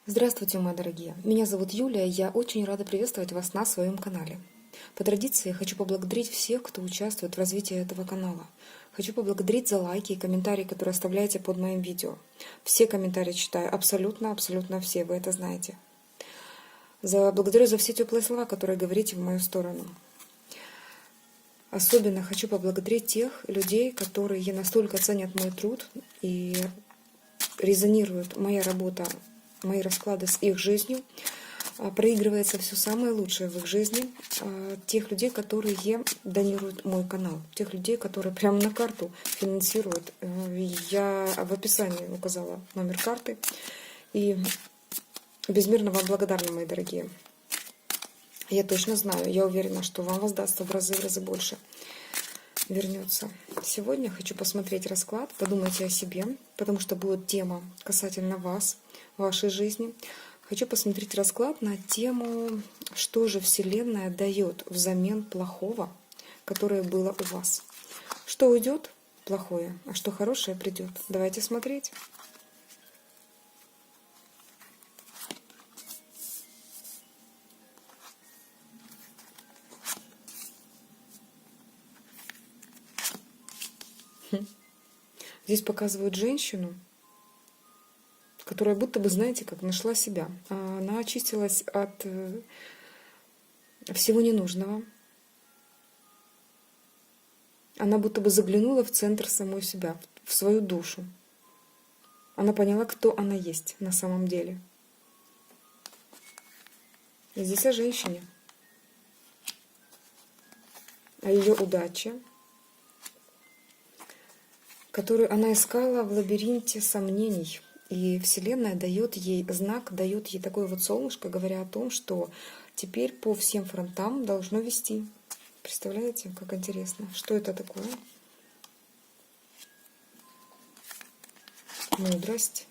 Здравствуйте, мои дорогие! Меня зовут Юлия, и я очень рада приветствовать вас на своем канале. По традиции хочу поблагодарить всех, кто участвует в развитии этого канала. Хочу поблагодарить за лайки и комментарии, которые оставляете под моим видео. Все комментарии читаю, абсолютно все, вы это знаете. Благодарю за все теплые слова, которые говорите в мою сторону. Особенно хочу поблагодарить тех людей, которые настолько ценят мой труд и резонирует моя работа, мои расклады с их жизнью, проигрывается все самое лучшее в их жизни, тех людей, которые донируют мой канал, тех людей, которые прямо на карту финансируют. Я в описании указала номер карты. И безмерно вам благодарна, мои дорогие. Я точно знаю, я уверена, что вам воздастся в разы больше, вернется. Сегодня хочу посмотреть расклад, подумайте о себе, потому что будет тема касательно вас, вашей жизни. Хочу посмотреть расклад на тему, что же Вселенная дает взамен плохого, которое было у вас. Что уйдет плохое, а что хорошее придет. Давайте смотреть. Здесь показывают женщину, которая будто бы, знаете, как нашла себя. Она очистилась от всего ненужного. Она будто бы заглянула в центр самой себя, в свою душу. Она поняла, кто она есть на самом деле. И здесь о женщине, о ее удаче, которую она искала в лабиринте сомнений. И Вселенная дает ей знак, дает ей такое вот солнышко, говоря о том, что теперь по всем фронтам должно вести. Представляете, как интересно? Что это такое? Мудрость,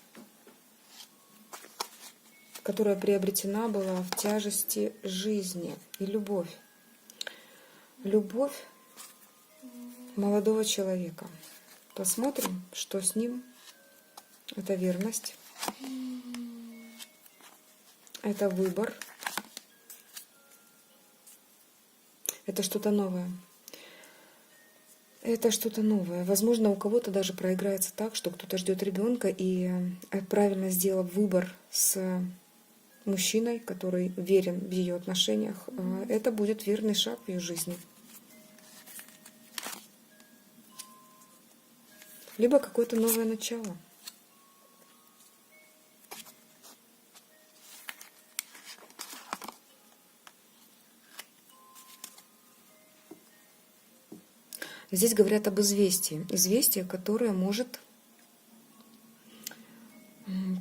которая приобретена была в тяжести жизни. И любовь. Любовь молодого человека. Посмотрим, что с ним. Это верность. Это выбор. Это что-то новое. Это что-то новое. Возможно, у кого-то даже проиграется так, что кто-то ждет ребенка и, правильно сделав выбор с мужчиной, который верен в ее отношениях, это будет верный шаг в ее жизни. Либо какое-то новое начало. Здесь говорят об известии. Известие, которое может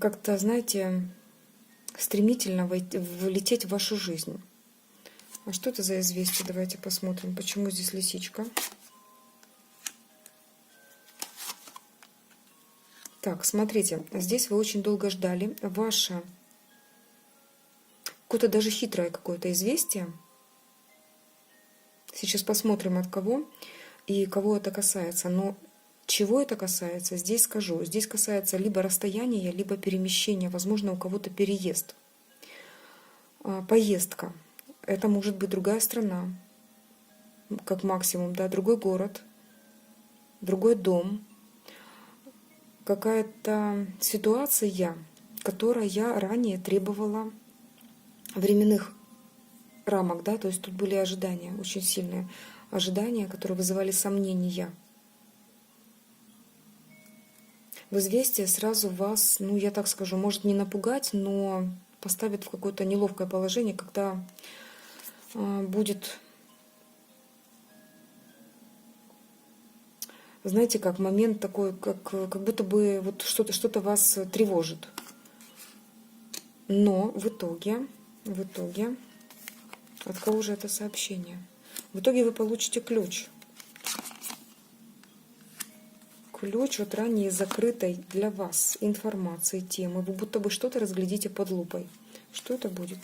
как-то, знаете, стремительно влететь в вашу жизнь. А что это за известие? Давайте посмотрим, почему здесь лисичка. Так, смотрите, здесь вы очень долго ждали. Ваше какое-то даже хитрое какое-то известие. Сейчас посмотрим, от кого и кого это касается. Но чего это касается, здесь скажу. Здесь касается либо расстояния, либо перемещения. Возможно, у кого-то переезд. Поездка. Это может быть другая страна, как максимум, да, другой город, другой дом. Какая-то ситуация, которая ранее требовала временных рамок, да, то есть тут были ожидания, очень сильные ожидания, которые вызывали сомнения. В известие сразу вас, ну я так скажу, может не напугать, но поставит в какое-то неловкое положение, когда будет, знаете, как момент такой, как будто бы вот что-то вас тревожит. Но в итоге, от кого же это сообщение? В итоге вы получите ключ. Ключ от ранее закрытой для вас информации, темы. Вы будто бы что-то разглядите под лупой. Что это будет?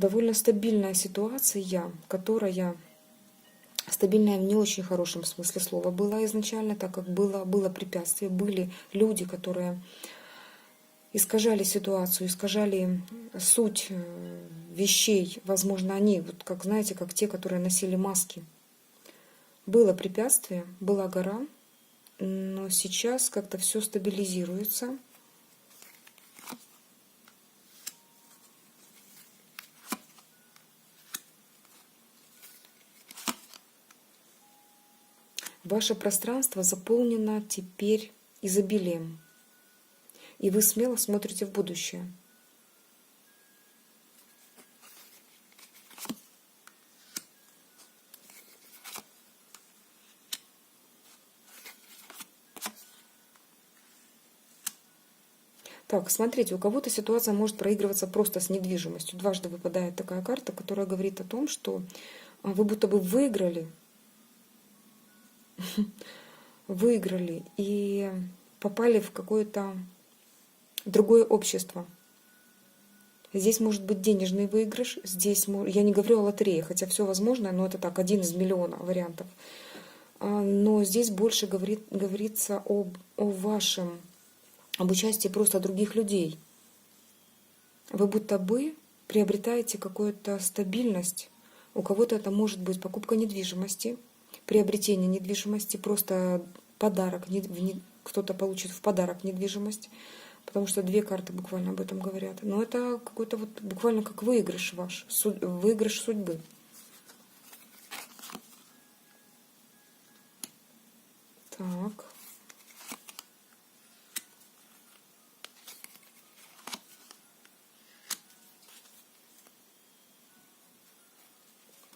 довольно стабильная ситуация, которая стабильная в не очень хорошем смысле слова была изначально, так как было препятствие, были люди, которые искажали ситуацию, искажали суть вещей. Возможно, они, вот как знаете, как те, которые носили маски. Было препятствие, была гора, но сейчас как-то все стабилизируется. Ваше пространство заполнено теперь изобилием, и вы смело смотрите в будущее. Так, смотрите, у кого-то ситуация может проигрываться просто с недвижимостью. Дважды выпадает такая карта, которая говорит о том, что вы будто бы выиграли и попали в какое-то другое общество. Здесь может быть денежный выигрыш, здесь я не говорю о лотерее, хотя все возможно, но это так, 1 из миллиона вариантов. Но здесь больше говорится об участии просто других людей. Вы будто бы приобретаете какую-то стабильность. У кого-то это может быть покупка недвижимости, приобретение недвижимости, просто подарок, кто-то получит в подарок недвижимость, потому что 2 карты буквально об этом говорят. Но это какой-то вот буквально как выигрыш ваш, выигрыш судьбы. Так.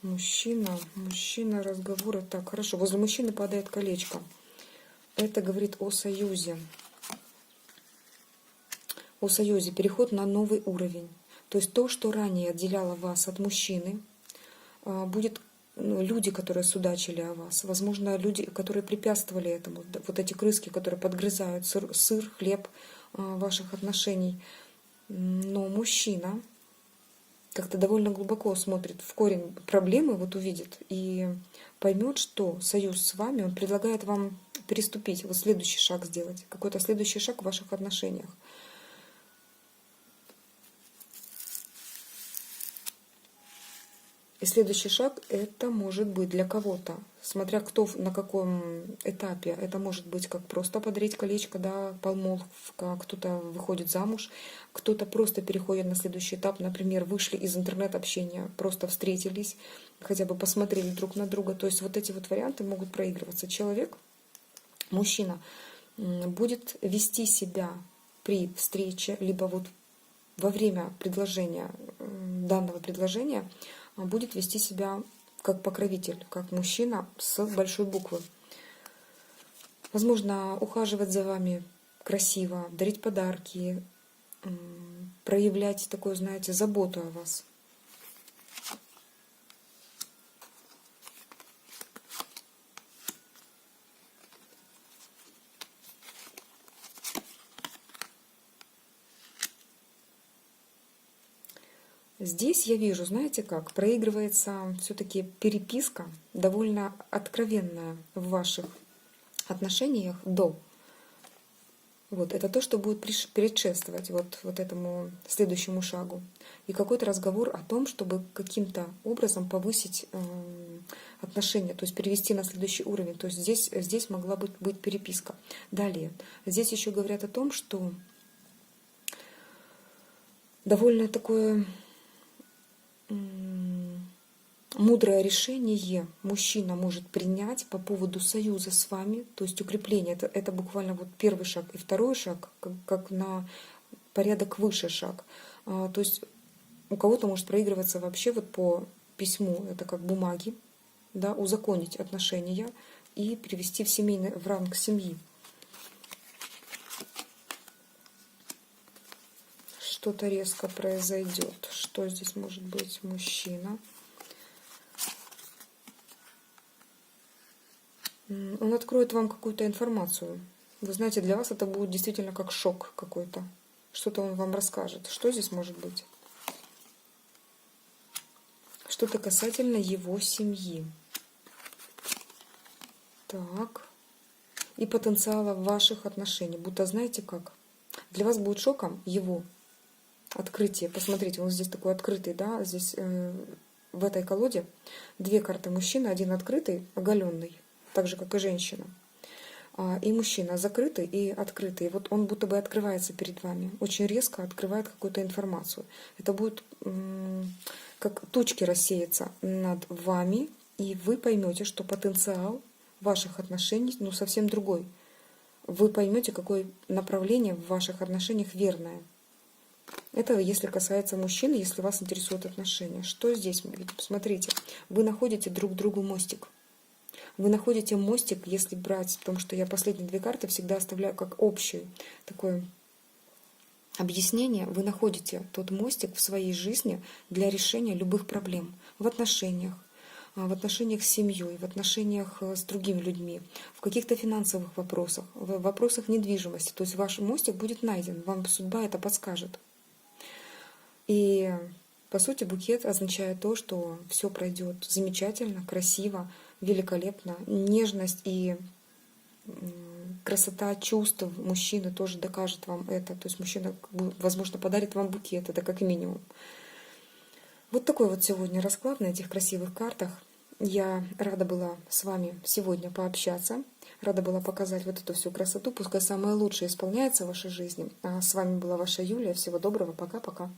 Мужчина, разговоры. Так, хорошо. Возле мужчины падает колечко. Это говорит о союзе. О союзе. Переход на новый уровень. То есть то, что ранее отделяло вас от мужчины, будет люди, которые судачили о вас. Возможно, люди, которые препятствовали этому. Вот эти крыски, которые подгрызают сыр, хлеб ваших отношений. Но мужчина как-то довольно глубоко смотрит в корень проблемы, вот увидит и поймет, что союз с вами, он предлагает вам переступить, вот следующий шаг сделать, какой-то следующий шаг в ваших отношениях. И следующий шаг это может быть для кого-то, смотря кто на каком этапе. Это может быть как просто подарить колечко, да, помолвка, кто-то выходит замуж, кто-то просто переходит на следующий этап. Например, вышли из интернет-общения, просто встретились, хотя бы посмотрели друг на друга. То есть вот эти вот варианты могут проигрываться. Человек, мужчина, будет вести себя при встрече, либо вот во время данного предложения, будет вести себя как покровитель, как мужчина с большой буквы. Возможно, ухаживать за вами красиво, дарить подарки, проявлять такую, знаете, заботу о вас. Здесь я вижу, знаете как, проигрывается все-таки переписка довольно откровенная в ваших отношениях до. Вот, это то, что будет предшествовать вот этому следующему шагу. И какой-то разговор о том, чтобы каким-то образом повысить отношения, то есть перевести на следующий уровень. То есть здесь могла быть переписка. Далее, здесь еще говорят о том, что довольно такое мудрое решение мужчина может принять по поводу союза с вами, то есть укрепление. Это буквально вот первый шаг. И второй шаг, как на порядок выше шаг. То есть у кого-то может проигрываться вообще вот по письму, это как бумаги, да, узаконить отношения и перевести в ранг семьи. Что-то резко произойдет. Что здесь может быть? Мужчина. Он откроет вам какую-то информацию. Вы знаете, для вас это будет действительно как шок какой-то. Что-то он вам расскажет. Что здесь может быть? Что-то касательно его семьи. Так. И потенциала ваших отношений. Будто знаете как? Для вас будет шоком его открытие. Посмотрите, он здесь такой открытый, да? Здесь в этой колоде две карты мужчины. Один открытый, оголенный, так же, как и женщина. И мужчина закрытый и открытый. Вот он будто бы открывается перед вами. Очень резко открывает какую-то информацию. Это будет как тучки рассеяться над вами. И вы поймете, что потенциал ваших отношений совсем другой. Вы поймете, какое направление в ваших отношениях верное. Это если касается мужчин, если вас интересуют отношения. Что здесь? Смотрите, вы находите друг другу мостик. Вы находите мостик, если брать, потому что я последние две карты всегда оставляю как общее такое объяснение. Вы находите тот мостик в своей жизни для решения любых проблем в отношениях с семьей, в отношениях с другими людьми, в каких-то финансовых вопросах, в вопросах недвижимости. То есть ваш мостик будет найден, вам судьба это подскажет. И по сути букет означает то, что все пройдет замечательно, красиво, великолепно. Нежность и красота чувств мужчины тоже докажет вам это. То есть мужчина, возможно, подарит вам букет, это как минимум. Вот такой вот сегодня расклад на этих красивых картах. Я рада была с вами сегодня пообщаться, рада была показать вот эту всю красоту. Пускай самое лучшее исполняется в вашей жизни. А с вами была ваша Юлия. Всего доброго, пока-пока.